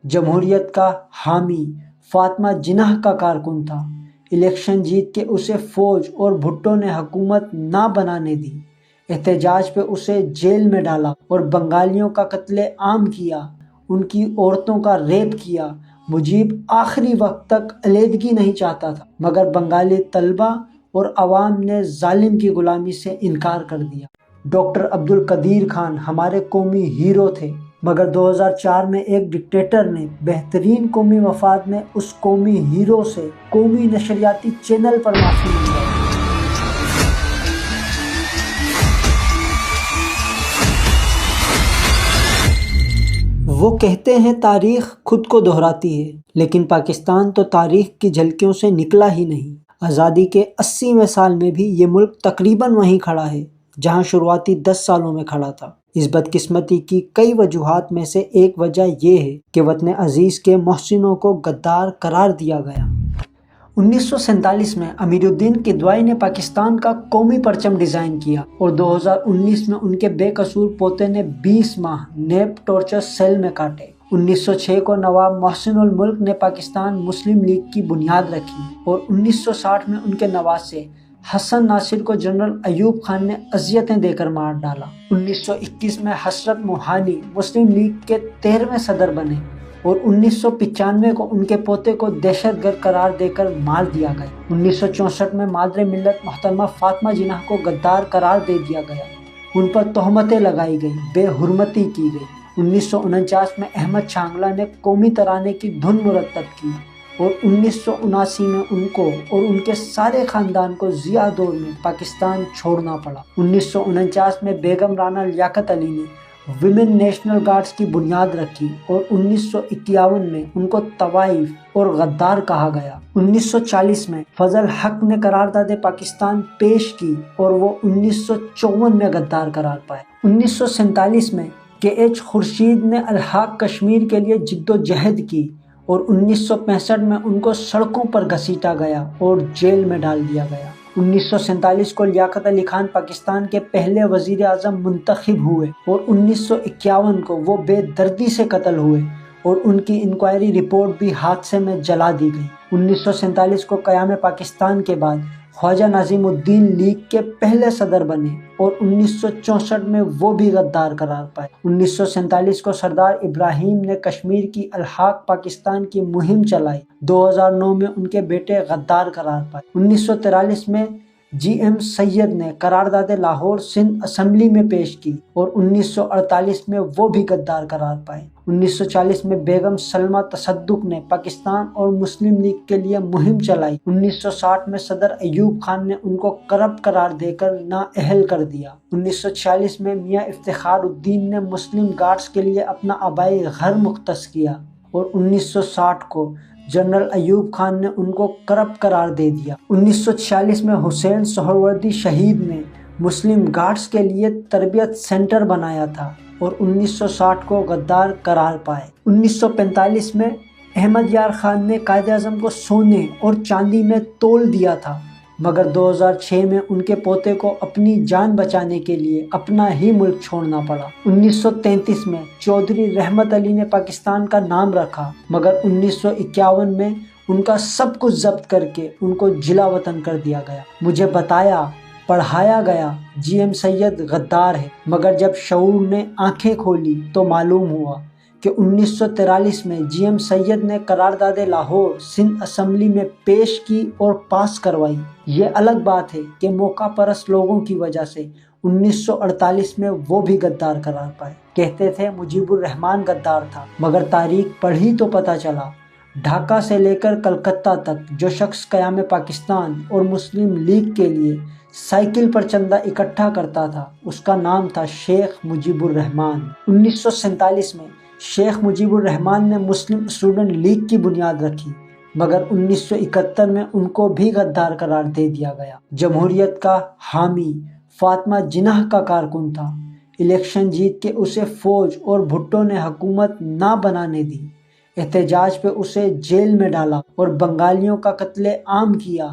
جمہوریت کا حامی، فاطمہ جناح کا کارکن تھا۔ الیکشن جیت کے اسے فوج اور بھٹو نے حکومت نہ بنانے دی، احتجاج پہ اسے جیل میں ڈالا اور بنگالیوں کا قتل عام کیا، ان کی عورتوں کا ریپ کیا۔ مجیب آخری وقت تک علیحدگی نہیں چاہتا تھا، مگر بنگالی طلبہ اور عوام نے ظالم کی غلامی سے انکار کر دیا۔ ڈاکٹر عبدالقدیر خان ہمارے قومی ہیرو تھے، مگر 2004 میں ایک ڈکٹیٹر نے بہترین قومی مفاد میں اس قومی ہیرو سے قومی نشریاتی چینل پر معافی مانگی۔ وہ کہتے ہیں تاریخ خود کو دہراتی ہے، لیکن پاکستان تو تاریخ کی جھلکیوں سے نکلا ہی نہیں۔ آزادی کے 80ویں سال میں بھی یہ ملک تقریباً وہیں کھڑا ہے جہاں شروعاتی 10 سالوں میں کھڑا تھا۔ اس بدقسمتی کی کئی وجوہات میں سے ایک وجہ یہ ہے کہ وطن عزیز کے محسنوں کو غدار قرار دیا گیا۔ 1947 میں امیر الدین کدوئی نے پاکستان کا قومی پرچم ڈیزائن کیا اور 2019 میں ان کے بے قصور پوتے نے 20 ماہ نیب ٹارچر سیل میں کاٹے۔ 1906 کو نواب محسن الملک نے پاکستان مسلم لیگ کی بنیاد رکھی اور 1960 میں ان کے نواسے حسن ناصر کو جنرل ایوب خان نے اذیتیں دے کر مار ڈالا۔ 1921 میں حسرت موہانی مسلم لیگ کے 13ویں صدر بنے اور 1995 کو ان کے پوتے کو دہشت گرد قرار دے کر مار دیا گیا۔ 1964 میں مادر ملت محترمہ فاطمہ جناح کو غدار قرار دے دیا گیا، ان پر تہمتیں لگائی گئیں، بے حرمتی کی گئی۔ 1949 میں احمد چھانگلہ نے قومی ترانے کی دھن مرتب کی اور 1979 میں ان کو اور ان کے سارے خاندان کو ضیاء دور میں پاکستان چھوڑنا پڑا۔ 1949 میں بیگم رانا لیاقت علی نے ویمن نیشنل گارڈز کی بنیاد رکھی اور 1951 میں ان کو طوائف اور غدار کہا گیا۔ 1940 میں فضل حق نے قرارداد پاکستان پیش کی اور وہ 1954 میں غدار قرار پائے۔ 1947 میں کے ایچ خورشید نے الحاق کشمیر کے لیے جد و جہد کی اور 1965 میں ان کو سڑکوں پر گھسیٹا گیا اور جیل میں ڈال دیا گیا۔ 1947 کو لیاقت علی خان پاکستان کے پہلے وزیر اعظم منتخب ہوئے اور 1951 کو وہ بے دردی سے قتل ہوئے اور ان کی انکوائری رپورٹ بھی حادثے میں جلا دی گئی۔ 1947 کو قیام پاکستان کے بعد خواجہ نظیم الدین لیگ کے پہلے صدر بنے اور 1964 میں وہ بھی غدار قرار پائے۔ 1947 کو سردار ابراہیم نے کشمیر کی الحاق پاکستان کی مہم چلائی۔ 2009 میں ان کے بیٹے غدار قرار پائے۔ 1943 میں جی ایم سید نے قرارداد لاہور سندھ اسمبلی میں پیش کی اور 1948 میں وہ بھی غدار قرار پائے۔ 1940 میں بیگم سلمہ تصدق نے پاکستان اور مسلم لیگ کے لیے مہم چلائی۔ 1960 میں صدر ایوب خان نے ان کو کرپٹ قرار دے کر نااہل کر دیا۔ 1946 میں میاں افتخار الدین نے مسلم گارڈز کے لیے اپنا آبائی گھر مختص کیا اور 1960 کو جنرل ایوب خان نے ان کو کرپٹ قرار دے دیا۔ 1946 میں حسین سہروردی شہید نے مسلم گارڈز کے لیے تربیت سینٹر بنایا تھا اور 1960 کو غدار قرار پائے۔ 1945 میں احمد یار خان نے قائد اعظم کو سونے اور چاندی میں تول دیا تھا، مگر 2006 میں ان کے پوتے کو اپنی جان بچانے کے لیے اپنا ہی ملک چھوڑنا پڑا۔ 1933 میں چودھری رحمت علی نے پاکستان کا نام رکھا، مگر 1951 میں ان کا سب کچھ ضبط کر کے ان کو جلا وطن کر دیا گیا۔ مجھے بتایا پڑھایا گیا جی ایم سید غدار ہے، مگر جب شعور نے آنکھیں کھولی تو معلوم ہوا کہ 1943 میں جی ایم سید نے قرارداد لاہور سندھ اسمبلی میں پیش کی اور پاس کروائی۔ یہ الگ بات ہے کہ موقع پرست لوگوں کی وجہ سے 1948 میں وہ بھی غدار قرار پائے۔ کہتے تھے مجیب الرحمان غدار تھا، مگر تاریخ پڑھی تو پتہ چلا ڈھاکہ سے لے کر کلکتہ تک جو شخص قیام پاکستان اور مسلم لیگ کے لیے سائیکل پر چندہ اکٹھا کرتا تھا، اس کا نام تھا شیخ مجیب الرحمان۔ 1947 میں شیخ مجیب الرحمان نے مسلم اسٹوڈنٹ لیگ کی بنیاد رکھی، مگر 1971 میں ان کو بھی غدار قرار دے دیا گیا۔ جمہوریت کا حامی، فاطمہ جناح کا کارکن تھا۔ الیکشن جیت کے اسے فوج اور بھٹو نے حکومت نہ بنانے دی، احتجاج پہ اسے جیل میں ڈالا اور بنگالیوں کا قتل عام کیا،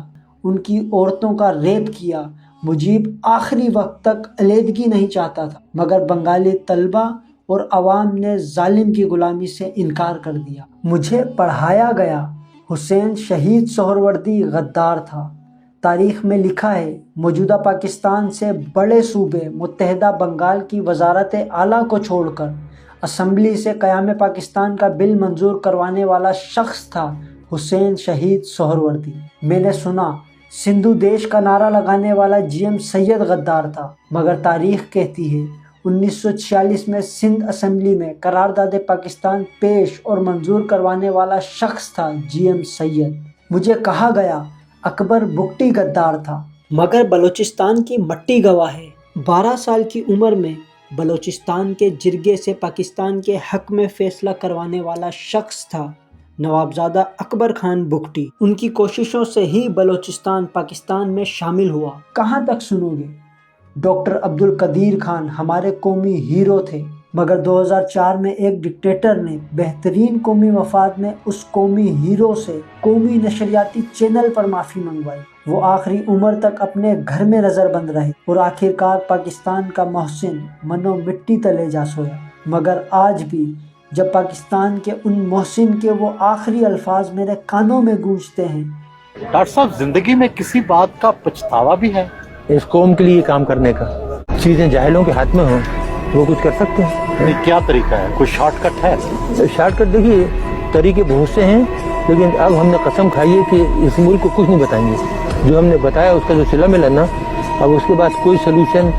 ان کی عورتوں کا ریپ کیا۔ مجیب آخری وقت تک علیحدگی نہیں چاہتا تھا، مگر بنگالی طلبہ اور عوام نے ظالم کی غلامی سے انکار کر دیا۔ مجھے پڑھایا گیا حسین شہید سہروردی غدار تھا۔ تاریخ میں لکھا ہے موجودہ پاکستان سے بڑے صوبے متحدہ بنگال کی وزارت اعلیٰ کو چھوڑ کر اسمبلی سے قیام پاکستان کا بل منظور کروانے والا شخص تھا حسین شہید سہروردی۔ میں نے سنا سندھو دیش کا نعرہ لگانے والا جی ایم سید غدار تھا، مگر تاریخ کہتی ہے 1946 میں سندھ اسمبلی میں قرارداد پاکستان پیش اور منظور کروانے والا شخص تھا جی ایم سید۔ مجھے کہا گیا اکبر بگٹی غدار تھا، مگر بلوچستان کی مٹی گواہ ہے 12 سال کی عمر میں بلوچستان کے جرگے سے پاکستان کے حق میں فیصلہ کروانے والا شخص تھا نوابزادہ اکبر خان بگٹی۔ ان کی کوششوں سے ہی بلوچستان پاکستان میں شامل ہوا۔ کہاں تک سنو گے؟ ڈاکٹر عبدالقدیر خان ہمارے قومی ہیرو تھے، مگر 2004 میں ایک ڈکٹیٹر نے بہترین قومی مفاد میں اس قومی ہیرو سے قومی نشریاتی چینل پر معافی منگوائی۔ وہ آخری عمر تک اپنے گھر میں نظر بند رہے اور آخرکار پاکستان کا محسن منو مٹی تلے جا سویا۔ مگر آج بھی جب پاکستان کے ان محسن کے وہ آخری الفاظ میرے کانوں میں گونجتے ہیں۔ ڈاکٹر صاحب زندگی میں کسی بات کا پچھتاوا بھی ہے؟ اس قوم کے لیے کام کرنے کا، چیزیں جاہلوں کے ہاتھ میں ہوں وہ کچھ کر سکتے ہیں۔ کیا طریقہ ہے؟ کوئی شارٹ کٹ ہے؟ شارٹ کٹ دیکھیے طریقے بہت سے ہیں، لیکن اب ہم نے قسم کھائی ہے کہ اس ملک کو کچھ نہیں بتائیں گے۔ جو ہم نے بتایا اس کا جو صلہ ملا نا، اب اس کے بعد کوئی سلوشن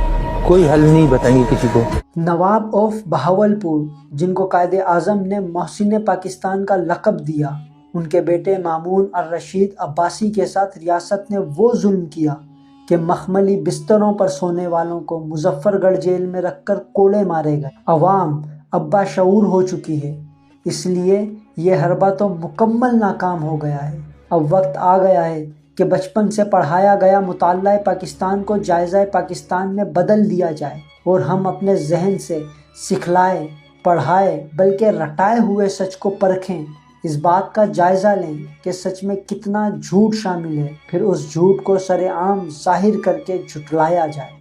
کوئی حل نہیں بتائیں گے کسی کو۔ نواب آف بہاولپور جن کو قائد اعظم نے محسن پاکستان کا لقب دیا، ان کے بیٹے مامون الرشید عباسی کے ساتھ ریاست نے وہ ظلم کیا کہ مخملی بستروں پر سونے والوں کو مظفر گڑھ جیل میں رکھ کر کوڑے مارے گئے۔ عوام اب باشعور ہو چکی ہے، اس لیے یہ حربہ تو مکمل ناکام ہو گیا ہے۔ اب وقت آ گیا ہے کہ بچپن سے پڑھایا گیا مطالعہ پاکستان کو جائزہ پاکستان میں بدل دیا جائے اور ہم اپنے ذہن سے سکھلائے پڑھائے بلکہ رٹائے ہوئے سچ کو پرکھیں، اس بات کا جائزہ لیں کہ سچ میں کتنا جھوٹ شامل ہے، پھر اس جھوٹ کو سر عام ظاہر کر کے جھٹلایا جائے۔